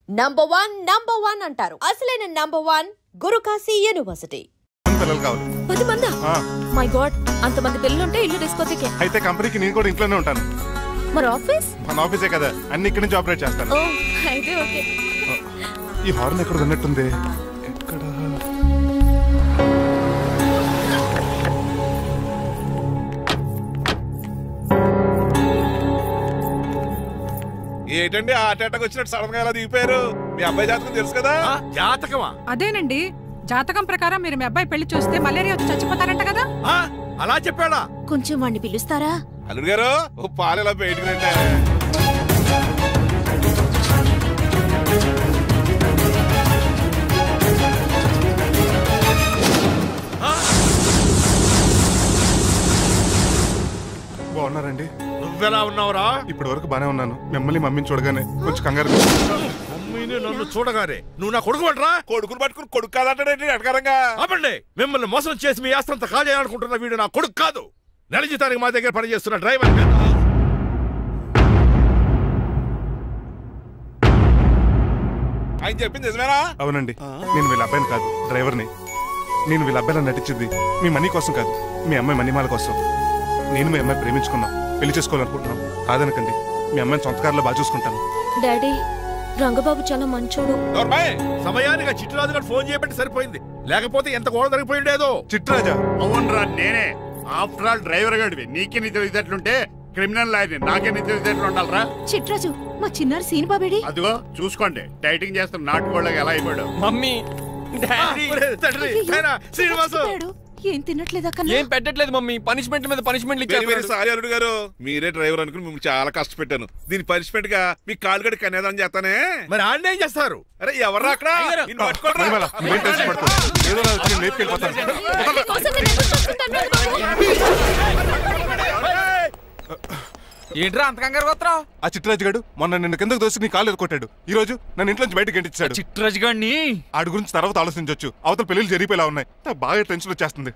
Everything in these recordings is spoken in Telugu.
నంబర్ వన్ అంటారు. అసలైన నంబర్ 1 గురుకాశీ యూనివర్సిటీ. పిల్లలు కావాలి. 10 మందా? మై గాడ్, అంతమంది పిల్లలుంటే ఇల్లు డిస్కోథెకే. అయితే కంపెనీకి నేను కూడా ఇంట్లోనే ఉంటాను. మరి ఆఫీస్? మన ఆఫీసే కదా, అన్ని ఇక్కడి నుంచి ఆపరేట్ చేస్తాను. అయితే ఓకే. ఈ హార్న్ ఎక్కడ ఉన్నట్టుంది. ఎక్కడ? ఏంటండి ఆ అటాక్ వచ్చినట్టు సడన్ గా ఎలా దిగిపోయారు? మీ అబ్బాయి జాతకం తెలుసు కదా? జాతకమా? అదేనండి, జాతకం ప్రకారం మీరు మీ అబ్బాయి పెళ్లి చూస్తే మలేరియా వచ్చి చచ్చిపోతారంట కదా. అలా చెప్పాడా? కొంచెం వాడిని పిలుస్తారా? అల్లుడు గారు ఓ పాలు ఎలా బయటకు రండి. బాగున్నారండి? నువ్వెలా ఉన్నావురా? ఇప్పటి వరకు బానే ఉన్నాను. మిమ్మల్ని మమ్మీని చూడగానే కొంచెం కంగారు. మమ్మీని నన్ను చూడగానే నువ్వు నా కొడుకు అంటరా? కొడుకుని పట్టుకుని కొడుకు కాదంటాడండి అడగారంగా. ఆపండి, మిమ్మల్ని మోసం చేసి మీ ఆస్తంతా కాజేయాలనుకుంటున్న వీడు నా కొడుకు కాదు. నెల జీతానికి మా దగ్గర పనిచేస్తున్న డ్రైవర్. ఆయన చెప్పింది నిజమేనా? అవునండి, నేను వీళ్ళ అబ్బాయిని కాదు, డ్రైవర్ని. నేను వీళ్ళ అబ్బాయిలా నటించింది మీ మనీ కోసం కాదు, మీ అమ్మాయి మణిమాల కోసం. నేను మీ అమ్మాయి ప్రేమించుకున్నాం, పెళ్లి చేసుకోవాలనుకుంటున్నాం. కాదనకండి, మీ అమ్మాయిని సొంత కారులో బాగా చూసుకుంటాను. డాడీ, రంగబాబు చాలా మంచోడు. సమయానికి చిట్టురాజు గారు ఫోన్ చేయబట్టి సరిపోయింది, లేకపోతే ఎంత గోడ జరిగిపోయి ఉండేదో. చిట్టురాజా? అవునరా, నేనే. ఆఫ్టర్ ఆల్ డ్రైవర్ గడివి. నీకే నిజం ఇదట్లుంటే క్రిమినల్ లాయర్ నాకే నిజం ఇదట్లు ఉండాలరా. చిట్రాజు, మా చిన్నారి సీన్ బాబేడి? అదిగో చూసుకోండి, డైటింగ్ చేస్తున్న నాటుకోళ్ళగా ఎలా అయిపోయాడు. మమ్మీ, శ్రీనివాసు ఏం తినట్లేదా? ఏం పెట్టట్లేదు మమ్మీ, పనిష్మెంట్ మీద పనిష్మెంట్ ఇచ్చారు. సారీ అల్లుడు గారు, మీరే డ్రైవర్ అనుకుని మిమ్మల్ని చాలా కష్టపెట్టాను. దీని పనిష్మెంట్ గా మీ కాలు గడి కన్యాదానం చేస్తానే. మరి ఆడిని ఏం చేస్తారు? అరే ఎవరు అక్కడ? ఏంట్రా అంత కంగారు పోతున్నావు? ఆ చిట్టురాజు గారు మొన్న నిన్ను కిందకు దోసి నీ కాలు కొట్టాడు. ఈ రోజు నన్ను ఇంట్లోంచి బయటకు గంటించాడు. చిట్టురాజు గారిని ఆడి గురించి తర్వాత ఆలోచించవచ్చు. అవతల పెళ్లిలు జరిగిపోయేలా ఉన్నాయి. బాగా టెన్షన్ వచ్చేస్తుంది.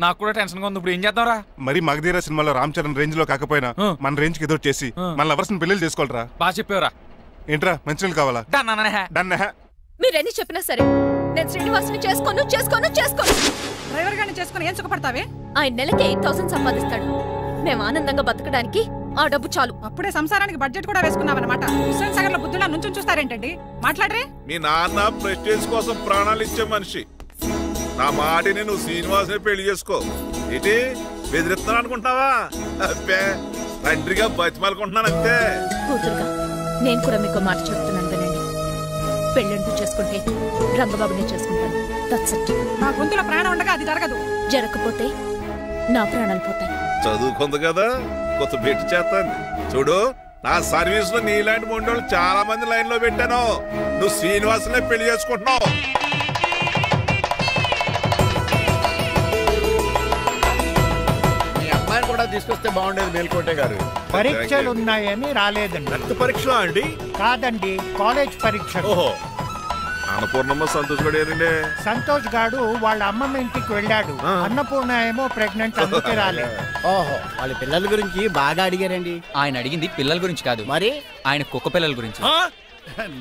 నాకు కూడా టెన్షన్ గా ఉంది. ఇప్పుడు ఏం చేద్దాంరా? మరి మగధీర సినిమాలో రామ్ చరణ్ రేంజ్ లో కాకపోయినా మన రేంజ్ కి ఏదో చేసి మన లవర్స్ పెళ్లిలు చేసుకోవాలరా. బాగా చెప్పేవరా. ఏంట్రా మంచినీళ్ళు కావాలా? డన్. మీరెన్ని చెప్పినా సరే నేను శ్రీనివాసుని చేసుకోను. డ్రైవర్ గారిని చేసుకుని ఏం సుఖపడతావే? ఆయన నెలకి 8,000 సంపాదిస్తాడు. మేము ఆనందంగా బతకడానికి ఆ డబ్బు చాలు. అప్పుడే సంసారానికి బడ్జెట్ కూడా వేసుకున్నావన్నమాట. హుస్సేన్ సాగర్ లో బుద్ధులా నుంచి చూస్తారేంటండి? మాట్లాడరే. మీ నాన్న ప్రెస్టేజ్ కోసం ప్రాణాలు ఇచ్చే మనిషి. నా మాటిని నువ్వు శ్రీనివాసుని పెళ్లి చేసుకో. ఏంటి బెదిరిస్తున్నాను అనుకుంటున్నావా? అబ్బే, తండ్రిగా బతిమాలుకుంటున్నాను అంతే. కూతురుగా నేను కూడా మీకు మాట చెప్తున్నాను వినండి. పెళ్ళంటూ చేసుకుంటే రంగబాబునే చేసుకుంటాను. నా గొంతులో ప్రాణం ఉండగా అది జరగదు. జరగకపోతే నా ప్రాణాలు పోతాయి. చదువుకుంది కదా, కొత్త బెట్టి చేస్తాను. చూడు, నా సర్వీస్ లో నీలాంటి మొండోళ్ళు చాలా మంది లైన్ లో పెట్టాను. నువ్వు శ్రీనివాసునే పెళ్లి చేసుకుంటున్నావు. మీ అమ్మాయిని కూడా తీసుకొస్తే బాగుండేది మేల్కోటే గారు. పరీక్షలు ఉన్నాయని రాలేదండి. రక్త పరీక్ష అండి? కాదండి, కాలేజ్ పరీక్ష. ఓహో, అన్నపూర్ణమ్మ సంతోష్ గడు ఏదండి? సంతోష్ గాడు వాళ్ళ అమ్మమ్మ ఇంటికి వెళ్ళాడు. అన్నపూర్ణ ఏమో ప్రెగ్నెంట్, అందుకే రాలేదు. ఓహో, వాళ్ళ పిల్లల గురించి బాగా అడిగారండి. ఆయన అడిగింది పిల్లల గురించి కాదు, మరి ఆయన కుక్క పిల్లల గురించి.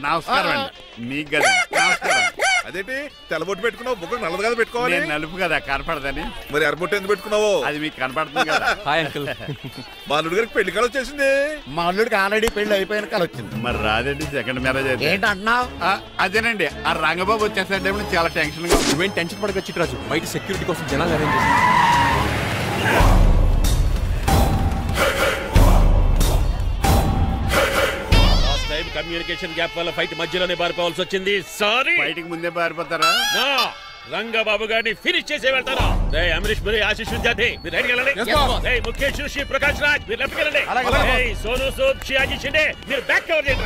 నమస్కారం అండి. మీకు కదా నమస్కారం. అదేంటి తెల్లబొట్టు పెట్టుకున్నావు? బుక్ నల్లది కదా పెట్టుకోవాలి. నలుపు కదా కనపడదని. మరి ఎర్రబొట్టు ఎందుకు పెట్టుకున్నావు? అది మీకు కనపడుతుంది కదా. Hi uncle. మా అల్లుడు గారికి పెళ్లి కాలం వచ్చేసింది. మా అల్లుడికి ఆల్రెడీ పెళ్లి అయిపోయిన కాలం వచ్చింది. మరి రాదండి, సెకండ్ మ్యారేజ్. ఏంటంటున్నావు? అదేనండి, ఆ రంగబాబు వచ్చేసే చాలా టెన్షన్ గా. నువ్వేం టెన్షన్ పడక చిట్టురాజు, బయట సెక్యూరిటీ కోసం జనాలు అరేంజ్ కమ్యూనికేషన్ గ్యాప్ వల్ల ఫైట్ మధ్యలోనే పారిపోవాల్సి వచ్చింది. సారీ. ఫైట్ కి ముందే పారిపోతారా? రంగబాబు గారిని ఫినిష్ చేసే వెళ్తారా? అమరీష్ పురి, ఆశీష్ విద్యార్థి మీరు రైట్ వెళ్ళండి. ముఖేష్ శ్రీ ప్రకాష్ రాజ్ మీరు లెఫ్ట్ వెళ్ళండి. సోను సూద్, షియాజీ షిండే మీరు బ్యాక్ కవర్ చేయండి.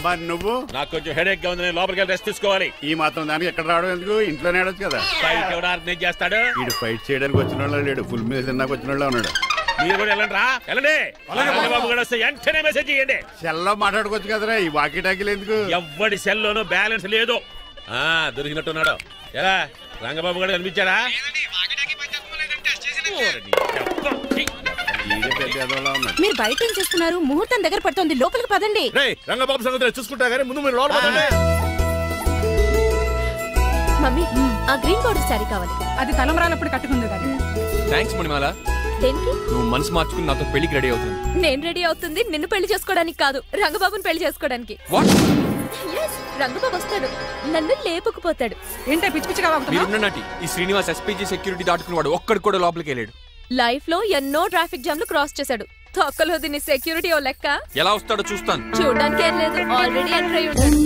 మరి నువ్వు? నాకు కొంచెం హెడేక్ గా ఉంది, నేను లోపలికి వెళ్ళి రెస్ట్ తీసుకోవాలి. ఈ మాత్రం దానికి ఎక్కడ రావడం ఎందుకు? ఇంట్లోనే ఆడొచ్చు కదా. ఫైట్ ఎవడు ఆర్గనైజ్ చేస్తాడు? వీడు ఫైట్ చేయడానికి వచ్చిన వాళ్ళు లేడు, ఫుల్ మీద తిన్నాక వచ్చిన వాళ్ళు ఉన్నాడు. మీరు కూడా వెళ్ళండి రా, వెళ్ళండి. రంగబాబు గారు వస్తే వెంటనే మెసేజ్ చేయండి. సెల్లో మాట్లాడుకోవచ్చు కదరా, ఈ వాకీ టాకీలు ఎందుకు? ఎవ్వడి సెల్లోనూ బ్యాలెన్స్ లేదు. దొరికినట్టున్నాడు. ఎలా రంగబాబు గారు కనిపించాడా? మీరు బయట ఏం చేస్తున్నారు? ముహూర్తం దగ్గర పడుతుంది, లోపలికి పదండి. రంగబాబు సంగతి చూసుకుంటా గానీ ముందు మీరు లోపల పదండి. మమ్మీ, ఆ గ్రీన్ బోర్డర్ శారీ కావాలి. అది తలంబరాలప్పుడు కట్టుకుంది కానీ. థ్యాంక్స్ మణిమాల. దేనికి? నువ్వు మనసు మార్చుకుని నాతో పెళ్లికి రెడీ అవుతుంది. నేను రెడీ అవుతుంది నిన్ను పెళ్లి చేసుకోవడానికి కాదు, రంగబాబుని పెళ్లి చేసుకోవడానికి. రంగబాబు వస్తాడు, నన్ను లేపుకుపోతాడు. ఏంటే పిచ్చి పిచ్చిగా మీరున్నటి ఈ శ్రీనివాస్ ఎస్పీజీ సెక్యూరిటీ దాటుకునేవాడు ఒక్కడు కూడా లోపలికి వెళ్ళాడు. లైఫ్ లో ఎన్నో ట్రాఫిక్ జామ్లు క్రాస్ చేశాడు. తొక్కలో దీన్ని సెక్యూరిటీ ఓ లెక్క. ఎలా వస్తాడో చూస్తాను. చూడడానికి ఏం లేదు, ఆల్రెడీ ఎంటర్ అయి ఉంటాడు.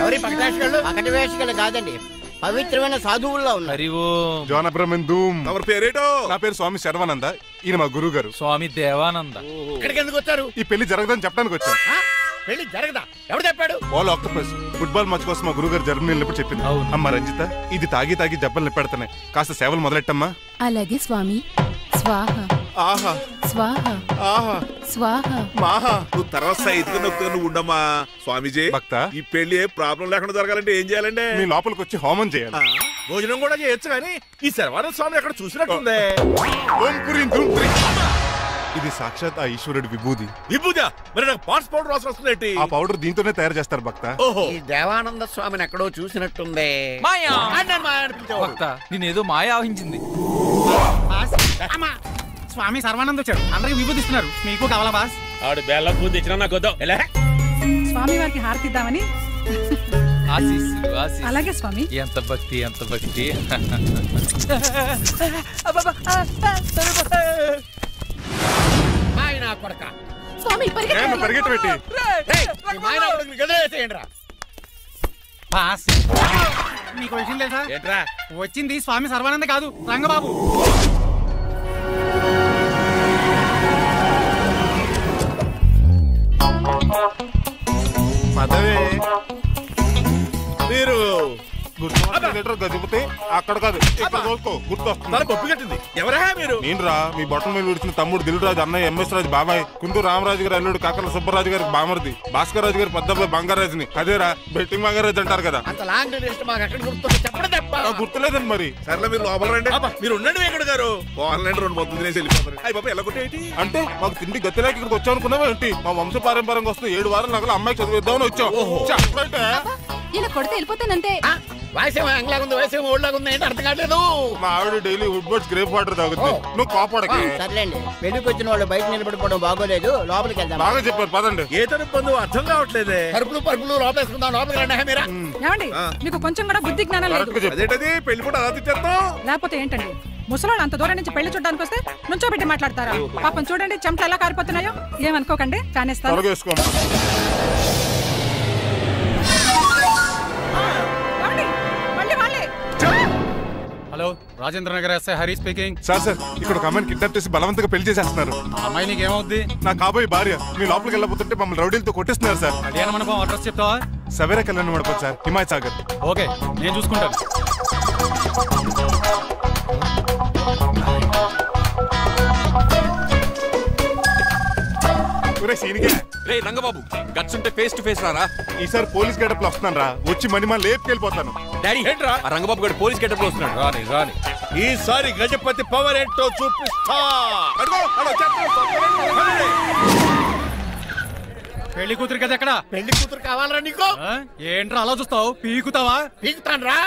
ఎవరి పకటి వేషగాళ్ళు కాదండి, పవిత్రమైన సాధువుల్లో ఉన్నారు. నా పేరు స్వామి శర్వానంద, ఈయన మా గురువు గారు స్వామి దేవానంద. ఇక్కడికి ఎందుకు వచ్చారు? ఈ పెళ్లి జరగదని చెప్పడానికి వచ్చాను. పెళ్లి జరగదా? ఎవరు చెప్పాడు? బాల్ ఆక్టోపస్ ఫుట్బాల్ మ్యాచ్ కోసం మా గురువు గారు జర్మనీ వెళ్ళినప్పుడు చెప్పింది. అమ్మ రంజిత, ఇది తాగి తాగి జబ్బలు నిప్పెడుతున్నాయి, కాస్త సేవలు మొదలెట్టమ్మా. అలాగే స్వామి. స్వాహ ఆహా స్వాహ ఆహా స్వాహ మాహా. నువ్వు తర్వాత సైతుగా నొక్కుగా నువ్వు ఉండమ్మా. స్వామిజీ భక్త, ఈ పెళ్లి ఏ ప్రాబ్లం లేకుండా జరగాలంటే ఏం చేయాలండి? మీ లోపలికి వచ్చి హోమం చేయాలి. భోజనం కూడా చేయొచ్చు కానీ ఈ శర్వానంద స్వామి ఎక్కడ చూసినట్టుంది. ఇది సాక్షాత్ ఆ ఈశ్వరుడి విభూది. విభూదా? మరి నాకు పాట్స్ పౌడర్ వాసన వస్తుంది. ఆ పౌడర్ దీంతోనే తయారు చేస్తారు భక్త. ఓహో, ఈ దేవానంద స్వామిని ఎక్కడో చూసినట్టుంది. మాయా భక్త నేనేదో మాయ ఆవహించింది. స్వామి సర్వానంద వచ్చాడు, అందరికి విభూతిస్తున్నారు. మీకు కావాలా బాస్? ఆడు బెల్లం బూది ఇచ్చినా నాకు వద్దాం. స్వామి వారికి హారతిద్దామని. ఆశీస్సులు ఆశీస్సులు. అలాగే స్వామి. ఎంత భక్తి ఎంత భక్తి. స్వామి పరిగెట్టబెట్టి మీకు విషయం తెలుసా? ఏంట్రా? వచ్చింది స్వామి సర్వానంద కాదు, రంగబాబు. పదవే మీరు గజపతి అక్కడ కాదు, ఇక్కడ గుర్తొస్తుంది. పప్పు కట్టింది. ఎవరా మీరు? నేను రా, మీ బొట్టల మీద విడిచిన తమ్ముడు దిల్రాజు, అన్నయ్య ఎంఎస్ రాజు బాబాయ్, కుందూరు రామరాజు గారి అల్లుడు కాకల సుబ్బరాజు గారి బామర్ది, భాస్కర్ రాజు గారి పెద్దబ్బాయి బంగారాజుని. అదేరా బెట్టింగ్ బంగారాజు అంటారు కదా. గుర్తులేదండి మరి. సర్లే మీరు లోపల రండి. మీరు ఉండండి వెంకట గారు. ఆన్లైన్ 2 మొత్తం తినేసి వెళ్ళిపోతారు. అయ్యి బాబా ఎలా కొట్టేటి అంటే మాకు తిండి గతిలేక ఇక్కడికి వచ్చాం అనుకున్నావా ఏంటి? మా వంశ పారంపర్యంగా వస్తే 7 వారాలు నగల అమ్మాయి చదివిద్దామని వచ్చాం. చెప్పంటే ఇలా కొడితే వెళ్ళిపోతానంతే. వయసేమో ఎంగ్లాగుంది, వయసేమో ఓళ్ళగుంది, ఏంటి అర్థం కావట్లేదు. మా ఆవిడ daily Woodward's gripe water తాగుతుంది, నువ్వు కాపాడకి. సర్లేండి, పెళ్లికి వచ్చిన వాళ్ళు బయట నిలబడిపోవడం బాగోలేదు, లోపలికి వెళ్దాం. బాగా చెప్పారు, పదండి. ఏ తరపు అర్థం కావట్లేదే. పరుపులు పరుపులు లోపలేసుకుందాం, లోపలికి రండి. మీరా ఏమండి, మీకు కొంచెం కూడా బుద్ధి జ్ఞానం లేదు. అదేంటది పెళ్లి కూడా అలా తిట్టేస్తాం? లేకపోతే ఏంటండి, ముసలాళ్ళు అంత దూరం నుంచి పెళ్లి చూడడానికి వస్తే నుంచోబెట్టి మాట్లాడతారా? పాపం చూడండి చెమట ఎలా కారిపోతున్నాయో. ఏమనుకోకండి, కానేస్తాను. Hello, Rajendra Nagar SI Hari speaking. Sir ఇక్కడ ఒక అమ్మాయిని కిడ్నాప్ చేసి బలవంతంగా పెళ్లి చేసేస్తున్నారు. అమ్మాయి నీకు ఏమవుద్ది? నా కాబోయే భార్య. మీ లోపలికి వెళ్ళబోతుంటే మమ్మల్ని రౌడీలతో కొట్టేస్తున్నారు సార్. కళ్యాణ మండపం అడ్రస్ చెప్తావా? సవేరా కళ్యాణ మండపం సార్, హిమాయత్ సాగర్. ఓకే, నేను చూసుకుంటాను. రంగబాబు గట్స్ ఉంటే ఫేస్ టు ఫేస్ రారా. ఈసారి పోలీస్ గెటప్ లో వస్తున్నాను రా, వచ్చి మణిమా లేపుకెళ్ళిపోతాను. డాడీ ఏంట్రా రంగబాబు గారు పోలీస్ గెటప్ లో వస్తున్నాడు. రాని రాని ఈసారి గజపతి పవర్ ఏంటో చూపిస్తా. పెళ్లి కూతురు కదా ఎక్కడ? పెళ్లి కూతురు కావాలరా నీకు? ఏంట్రా అలా చూస్తావు? పీకుతావా? పీకుతాను రా.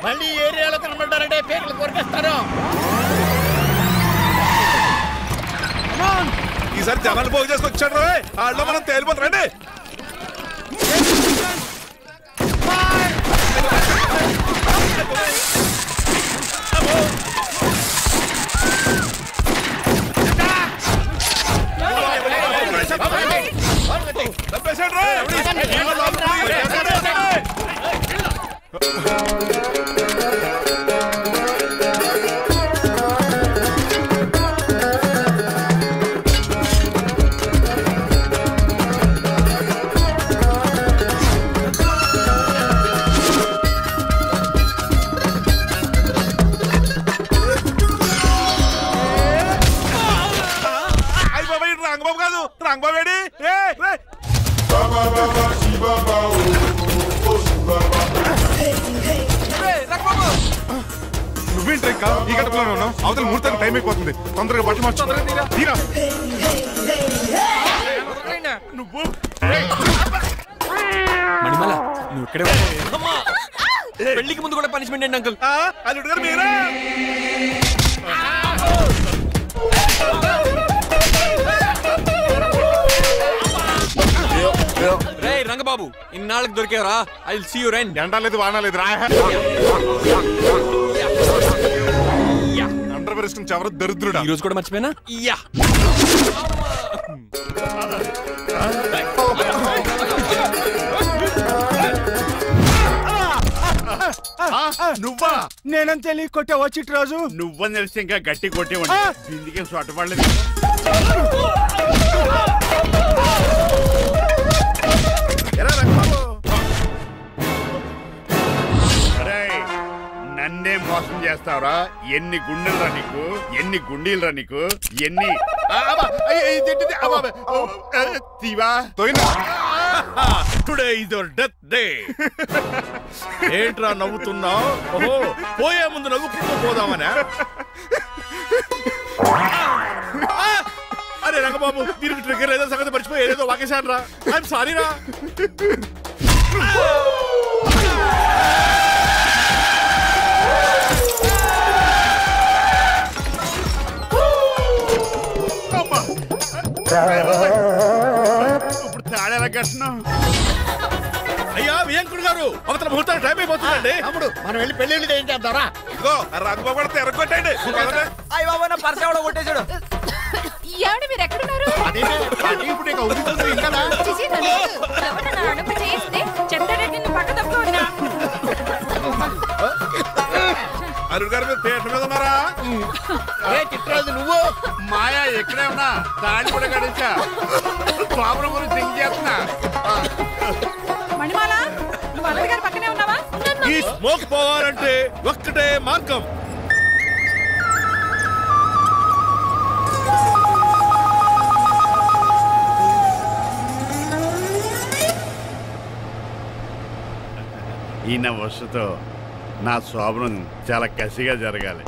మళ్ళీ ఏరియాలో కనబడ్డారంటే పేర్లు కొరికేస్తారు. ఈసారి జనాలు పోగు చేసుకొచ్చాడు. వాళ్ళు మనం తేలిపోతారండి. ఇంకా ఈ గడపలోనే ఉన్నాం. అవతల ముహూర్తానికి టైం అయిపోతుంది. తొందరగా బట్టలు మార్చు. తీరా నువ్వు మణిమాల నువ్వు ఇక్కడే పెళ్లికి ముందు కూడా పనిష్మెంట్ ఏంటి అంకుల్? అల్లుడు గారు మీరా? రే రంగబాబు ఇన్నాళ్ళకి దొరికేవరా? I will see you rain. ఎండాలేదు వానాలేదు రా. అండర్ వేసుకుని ఎవరు దరిద్రుడా? ఈ రోజు కూడా మర్చిపోయినా? యా నువ్వా? నేనంత తెలియ కొట్టావా చిట్రాజు? నువ్వని తెలిసి ఇంకా గట్టి కొట్టేవాడి. ఇందుకే సొట్టపడలేదు. నన్నే మోసం చేస్తావురా? ఎన్ని గుండెలు రా నీకు, ఎన్ని గుండీలు రా నీకు, ఎన్ని today is your death day. ఏంట్రా నవ్వుతున్నావు? ఓహో పోయే ముందు నవ్వుకుంటూ పోదామనా? అరే రంగబాబు దీనికి ట్రిగ్గర్ ఏదో సంగతి మర్చిపోయి ఏదో వాకేశాను రా. ఐఎమ్ సారీ రా. ఇప్పుడు తాడేలా కట్టినాం. అయ్యా వియంకుడు గారు అవతల ముహూర్తానికి టైం అయిపోతుందండి. అప్పుడు మనం వెళ్ళి పెళ్లి ఏం చేద్దారా? ఇదిగో రంగబాబు కూడా తెరగొట్టండి. అయ్య బాబా నా పర్స్ ఎవడో కొట్టేశాడు. ఏమండి మీరు ఎక్కడున్నారు? చిచి, నన్ను ఎవరన్నా అడుగు చేస్తే చెప్తానంటే నువ్వు పక్క తప్పుకోవద్దా? అల్లుడు గారు మీరు థియేటర్ మీద ఉన్నారా? చిట్రాజు నువ్వు మాయా ఎక్కడే ఉన్నా తాళి కూడా గడిచా ప్రాబ్లం గురించి థింక్ చేస్తున్నా. మణిమాల నువ్వు అల్లుడి గారి పక్కనే ఉన్నావా? ఈ స్మోక్ పోవాలంటే ఒక్కటే మార్గం. ఈయన వస్తుతో నా శోభనం చాలా కసిగా జరగాలి.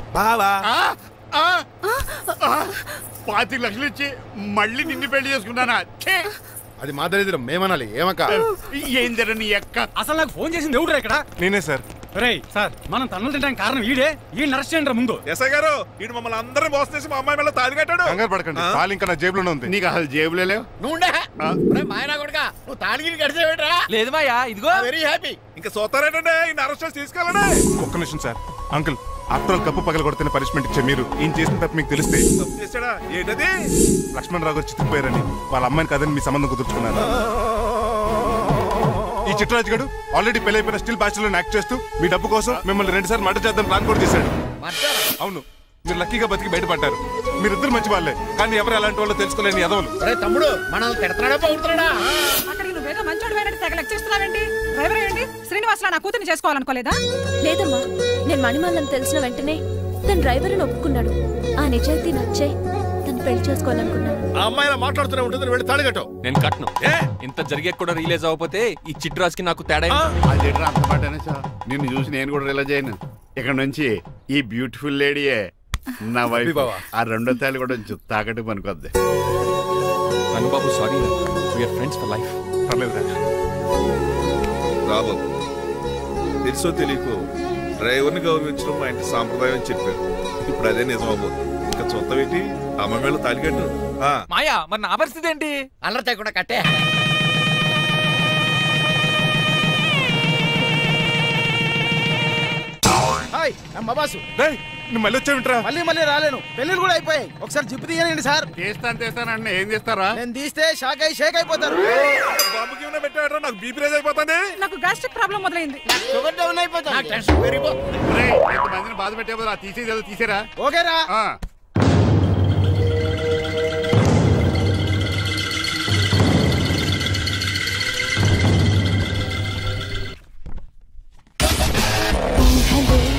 25 లక్షలు ఇచ్చి మళ్ళీ నిన్ను పెళ్లి చేసుకున్నానా? అది మా దరిద్రం మేమనాలి. ఏమక్క ఏం జరని ఎక్క. అసలు నాకు ఫోన్ చేసింది ఎవడు ఇక్కడ? నేనే సార్. రేయ్ సార్ మనం తన్నులు తినడానికి కారణం ఈడే. ఈ అరెస్ట్ చేయండి ముందు. ఎస్ఐ గారు వీడు మమ్మల్ని అందరినీ మోసం చేసి మా అమ్మాయి మీద తాళి కట్టాడు. కంగారు పడకండి. తాళి ఇంకా నా జేబులోనే ఉంది. నీకు అసలు జేబులే లేవు. నువ్వు మాయనా కొడుకా, నువ్వు తాడిగిరి గడిచేవేట్రా? లేదు మాయా ఇదిగో. Very happy. ఇంకా సోతారేటండి ఈయన అరెస్ట్ చేసి తీసుకెళ్ళండి. ఒక్క నిమిషం sir. Uncle after all cup పగల కొడితేనే పనిష్మెంట్ ఇచ్చే మీరు ఈయన చేసిన తప్పు మీకు తెలిస్తే తప్పు చేశాడా? ఏంటది? లక్ష్మణ్ రావు గారు చితికిపోయారని వాళ్ళ అమ్మాయిని కదని మీ సంబంధం కుదుర్చుకున్నారు. ఈ చిట్రాజు గడు ఆల్రెడీ పెళ్ళైపోయిన స్టిల్ బ్యాచులర్ యాక్ట్ చేస్తూ మీ డబ్బు కోసం మిమ్మల్ని 2 సార్లు మర్డర్ చేద్దాం ప్లాన్ కూడా చేశాడు. అవును మీరు లక్కీగా బతికి బయటపడ్డారు. మీరిద్దరు మంచి వాళ్ళే, కానీ ఎవరు అలాంటి వాళ్ళు తెలుసుకోలేని ఎదవలు. తమ్ముడు మనల్ని తిడతాడా పోతున్నాడా? అక్కడికి నువ్వేదో మంచోడు వేరే తెగ లెక్చేస్తున్నావేంటి? డ్రైవర్ ఏంటి? శ్రీనివాసలా నా కూతుర్ని చేసుకోవాలనుకోలేదా? లేదమ్మా, నేను మణిమాలని తెలిసిన వెంటనే తన డ్రైవర్ అని ఒప్పుకున్నాడు. ఆ నిజాయితీ నచ్చే తను పెళ్లి చేసుకోవాలనుకున్నాను. ఆ అమ్మాయి మాట్లాడుతూనే ఉంటుంది. వెళ్ళి తాళి కట్టు. నేను కట్టను. ఇంత జరిగే కూడా రియలైజ్ అవ్వకపోతే ఈ చిట్రాజ్కి నాకు తేడా. అదేట్రా అంత మాట అనేసా? నిన్ను చూసి నేను కూడా రియలైజ్ అయ్యాను. ఇక్కడ నుంచి ఈ బ్యూటిఫుల్ లేడీయే నా వైఫ్. ఆ 2వ తాళి కూడా తాకట్టు పనికొద్ది. Rangababu sorry, we are friends for life. పర్లేదు రాబాబు తెలుసో తెలియకో డ్రైవర్ని గౌరవించడం మా ఇంటి సాంప్రదాయం అని చెప్పారు. ఇప్పుడు అదే నిజమాబు. ఇంకా చూద్దాం ఏంటి? అమ్మ మీద తాలికట్టు. మాయా మరి నా పరిస్థితి ఏంటి? అల్లరితే కూడా కట్టే. హాయ్ అమ్మ బాసు. నువ్వు మళ్ళీ వచ్చావింట్రా? మళ్ళీ రాలేను. పెళ్లిళ్ళు కూడా అయిపోయాయి. ఒకసారి జిప్పు తీయనండి సార్. తీస్తానంటే ఏం చేస్తారా? నేను తీస్తే షేక్ అయిపోతారు. బాబుకి ఏమైనా పెట్టాడరా? నాకు బీపీ రైజ్ అయిపోతుంది. నాకు గ్యాస్ట్రిక్ ప్రాబ్లం మొదలైంది. షుగర్ డౌన్ అయిపోతుంది. మందిని బాధ పెట్టే బదులు తీసేది తీసేరా. ఓకేరా. హలో